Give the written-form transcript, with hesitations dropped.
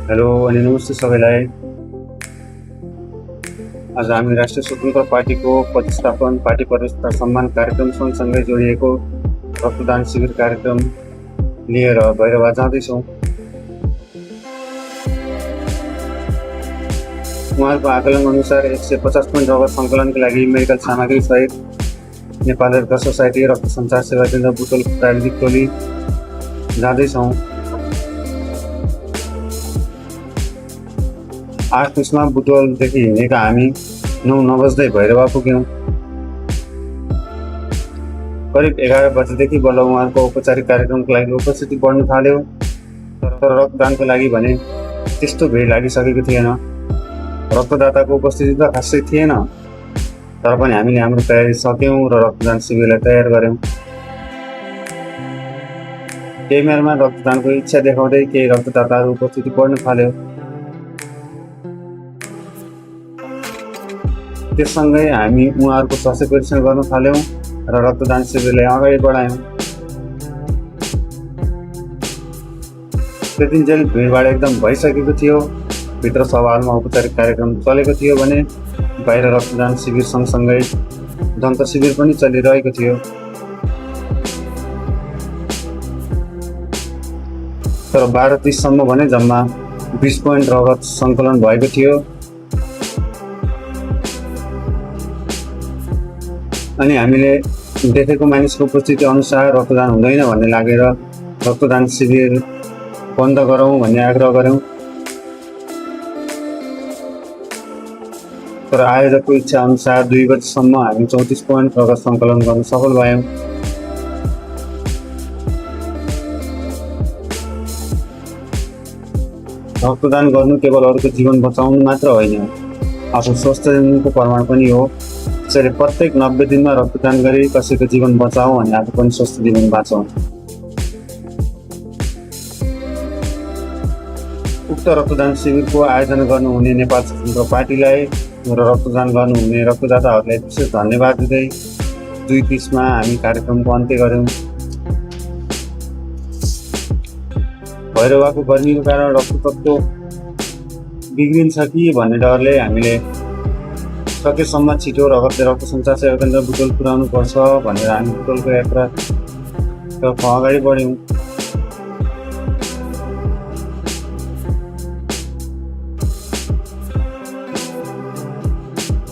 Hello अनि नमस्ते सबैलाई। आज हामी राष्ट्रिय स्वतन्त्र पार्टीको प्रतिष्ठापन पार्टी प्रतिष्ठा सम्मान कार्यक्रम सँगसँगै जोडिएको रक्तदान शिविर कार्यक्रम लिएर भैरवा जाँदैछौँ। उहाँहरूको आकलन अनुसार 150 पोइन्ट रगत सङ्कलनका लागि मेडिकल सामग्री सहित नेपाल रेड क्रस सोसाइटी रक्त सञ्चार सेवा केन्द्र बुटोल प्राविधिक टोली जाँदैछौँ। 8 मिसमा बुटोलदेखि हिँडेका हामी 9 बज्दै भैरवा पुग्यौँ। करिब 11 बजेदेखि बल्ल उहाँहरूको औपचारिक कार्यक्रमको लागि उपस्थिति बढ्न थाल्यो। तर रक्तदानको लागि भने त्यस्तो भिड लागिसकेको थिएन। रक्तदाताको उपस्थिति त खासै थिएन, तर पनि हामीले हाम्रो तयारी सक्यौँ र रक्तदान शिविरलाई तयार गऱ्यौँ। केही बेरमा रक्तदानको इच्छा देखाउँदै केही रक्तदाताहरू उपस्थिति बढ्न थाल्यो। त्यससँगै हामी उहाँहरूको स्वास्थ्य परीक्षण गर्न थाल्यौँ र रक्तदान शिविरलाई अगाडि बढायौँ। त्यतिन्जेल भिडभाड एकदम भइसकेको थियो। भित्र सभामा औपचारिक कार्यक्रम चलेको थियो भने बाहिर रक्तदान शिविर सँगसँगै दन्त शिविर पनि चलिरहेको थियो। तर 12:30 सम्म भने जम्मा 20 पोइन्ट रगत सङ्कलन भएको थियो। अनि हामीले देखेको मानिसको उपस्थिति अनुसार रक्तदान हुँदैन भन्ने लागेर रक्तदान शिविर बन्द गरौँ भन्ने आग्रह गऱ्यौँ। तर आयोजकको इच्छा अनुसार 2 बजीसम्म हामी 34 पोइन्ट रगत सङ्कलन गर्न सफल भयौँ। रक्तदान गर्नु केवल अरूको जीवन बचाउनु मात्र होइन, आफू स्वस्थ हुनुको प्रमाण पनि हो। त्यसैले प्रत्येक 90 दिनमा रक्तदान गरी कसैको जीवन बचाऊ अनि आफू पनि स्वस्थ जीवन बाँचौँ। उक्त रक्तदान शिविरको आयोजना गर्नुहुने नेपाल स्वतन्त्र पार्टीलाई र रक्तदान गर्नुहुने रक्तदाताहरूलाई विशेष धन्यवाद दिँदै 2:30 मा हामी कार्यक्रमको अन्त्य गऱ्यौँ। भैरवाको गर्मीको कारण रक्ततत्व बिग्रिन्छ कि भन्ने डरले हामीले सकेसम्म छिटो रक्त सञ्चार सेवा केन्द्र बुटोल पुर्याउनु पर्छ भनेर हामी बुटोलको यात्रातर्फ अगाडि बढ्यौँ।